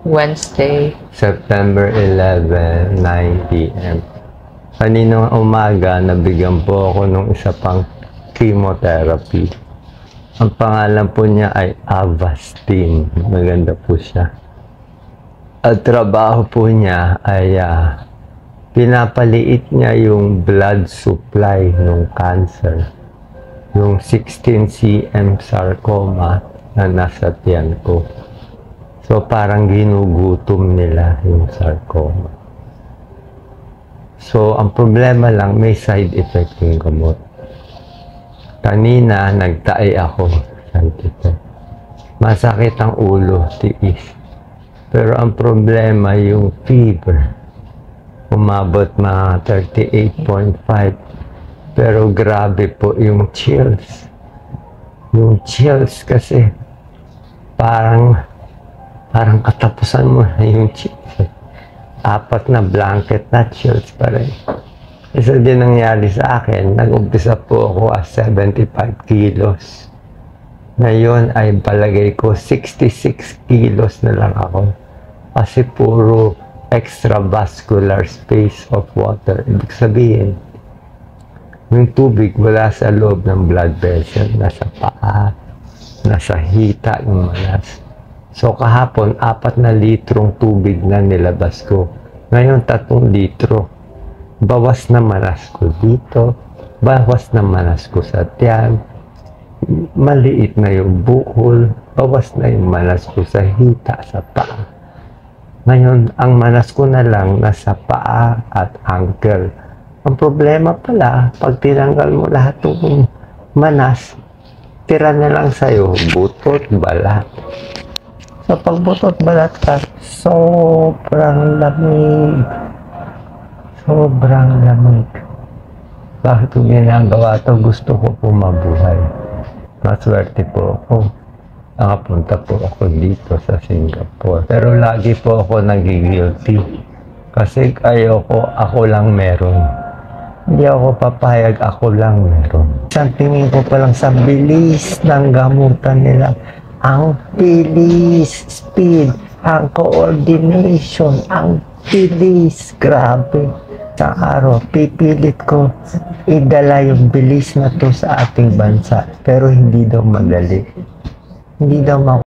Wednesday. September 11, 9 p.m. Kaninang umaga, nabigyan po ako ng isa pang chemotherapy. Ang pangalan po niya ay Avastin. Maganda po siya. At trabaho po niya ay pinapaliit niya yung blood supply ng cancer. Yung 16 cm sarcoma na nasa tiyan ko. So parang ginugutom nila yung sarcoma. So ang problema lang, may side effect yung gamot. Kanina, nagtae ako. Side effect. Masakit ang ulo, tiis. Pero ang problema, yung fever. Umabot mga 38.5. Pero grabe po yung chills. Yung chills kasi parang katapusan mo na yung chills. 4 na blanket na chills pa rin. Isa din nangyari sa akin, nag-umpisa po ako as 75 kilos. Ngayon ay palagay ko 66 kilos na lang ako. Kasi puro extravascular space of water. Ibig sabihin, yung tubig wala sa loob ng blood vessel, nasa paa, nasa hita yung manas. So kahapon, 4 na litrong tubig na nilabas ko. Ngayon, 3 litro. Bawas na manas ko dito, bawas na manas ko sa tiyan, maliit na yung bukol, bawas na yung manas ko sa hita, sa paa. Ngayon, ang manas ko na lang nasa paa at ankle. Ang problema pala, pag tinanggal mo lahat ng manas, tira na lang sa'yo, butot, balat. So, pag butot, balat ka, sobrang lamig. Sobrang lamig. Bakit kung ginagawa ito? Gusto ko po mabuhay. Maswerte po ako. Nakapunta po ako dito sa Singapore. Pero lagi po ako nagigilty. Kasi ayoko, ako lang meron. Hindi ako papayag, ako lang meron. Isang tingin ko pa lang sa bilis ng gamutan nila. Ang bilis, speed, ang coordination, ang bilis. Grabe. Sa araw, pipilit ko idala yung bilis na to sa ating bansa. Pero hindi daw madali. Hindi daw